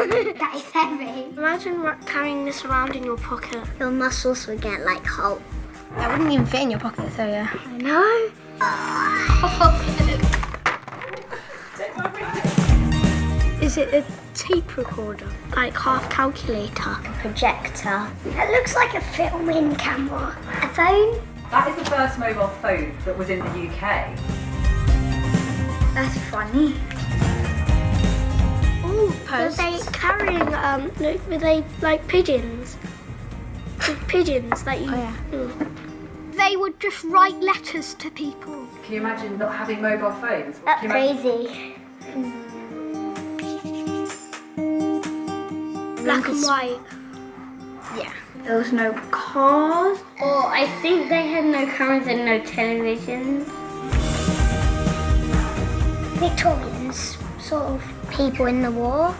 That is heavy. Imagine carrying this around in your pocket. Your muscles would get like Hulk. That wouldn't even fit in your pocket, so yeah. I know. Is it a tape recorder? Like half calculator? A projector. It looks like a filming camera. A phone? That is the first mobile phone that was in the UK. That's funny. Oh, were they carrying, were they like pigeons? Pigeons that you... Oh, yeah. They would just write letters to people. Can you imagine not having mobile phones? That's Can you imagine- crazy. Black and white. Yeah. There was no cars. Or I think they had no cameras and no televisions. Victorians, sort of people in the war.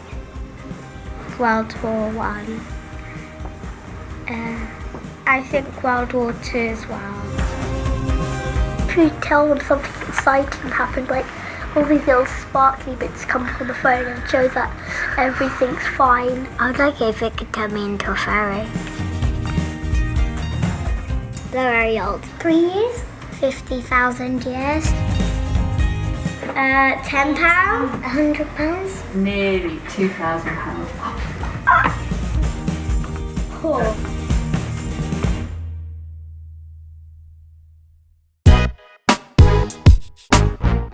World War One. I think World War Two as well. Can you tell when something exciting happened, like all these little sparkly bits come from the phone and show that everything's fine? I'd like it if it could turn me into a fairy. They're very old. 3 years? 50,000 years. £10? £100? Nearly £2,000. Cool.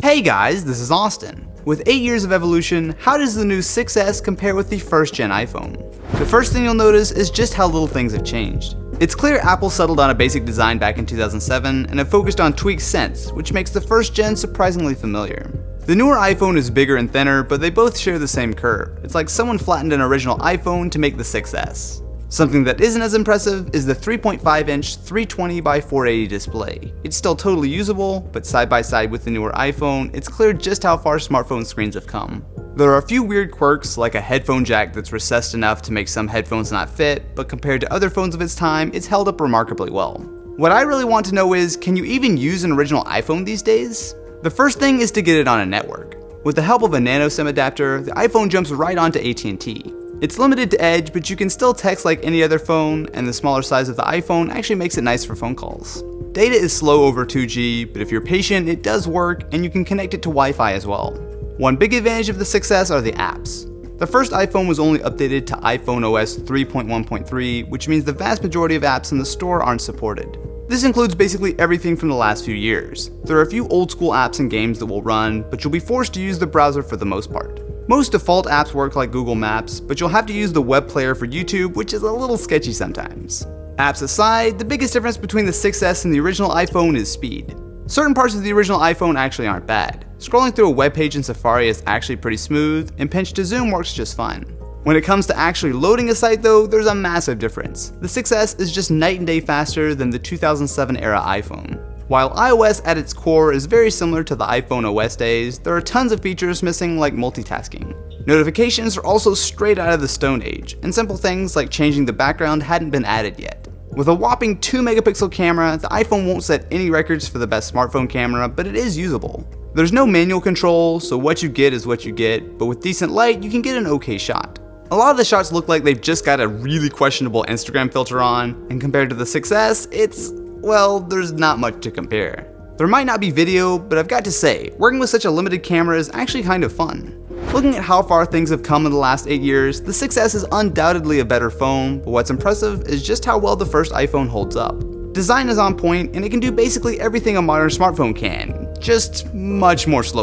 Hey guys, this is Austin. With 8 years of evolution, how does the new 6S compare with the first gen iPhone? The first thing you'll notice is just how little things have changed. It's clear Apple settled on a basic design back in 2007 and have focused on tweaks since, which makes the first gen surprisingly familiar. The newer iPhone is bigger and thinner, but they both share the same curve. It's like someone flattened an original iPhone to make the 6S. Something that isn't as impressive is the 3.5-inch 320 by 480 display. It's still totally usable, but side by side with the newer iPhone, it's clear just how far smartphone screens have come. There are a few weird quirks, like a headphone jack that's recessed enough to make some headphones not fit, but compared to other phones of its time, it's held up remarkably well. What I really want to know is, can you even use an original iPhone these days? The first thing is to get it on a network. With the help of a nano SIM adapter, the iPhone jumps right onto AT&T. It's limited to Edge, but you can still text like any other phone, and the smaller size of the iPhone actually makes it nice for phone calls. Data is slow over 2G, but if you're patient, it does work, and you can connect it to Wi-Fi as well. One big advantage of the 6S are the apps. The first iPhone was only updated to iPhone OS 3.1.3, which means the vast majority of apps in the store aren't supported. This includes basically everything from the last few years. There are a few old school apps and games that will run, but you'll be forced to use the browser for the most part. Most default apps work like Google Maps, but you'll have to use the web player for YouTube, which is a little sketchy sometimes. Apps aside, the biggest difference between the 6S and the original iPhone is speed. Certain parts of the original iPhone actually aren't bad. Scrolling through a web page in Safari is actually pretty smooth, and pinch to zoom works just fine. When it comes to actually loading a site though, there's a massive difference. The 6S is just night and day faster than the 2007 era iPhone. While iOS at its core is very similar to the iPhone OS days, there are tons of features missing like multitasking. Notifications are also straight out of the Stone Age, and simple things like changing the background hadn't been added yet. With a whopping 2 megapixel camera, the iPhone won't set any records for the best smartphone camera, but it is usable. There's no manual control, so what you get is what you get, but with decent light, you can get an okay shot. A lot of the shots look like they've just got a really questionable Instagram filter on, and compared to the 6S, well, there's not much to compare. There might not be video, but I've got to say, working with such a limited camera is actually kind of fun. Looking at how far things have come in the last 8 years, the 6S is undoubtedly a better phone, but what's impressive is just how well the first iPhone holds up. Design is on point, and it can do basically everything a modern smartphone can, just much more slowly.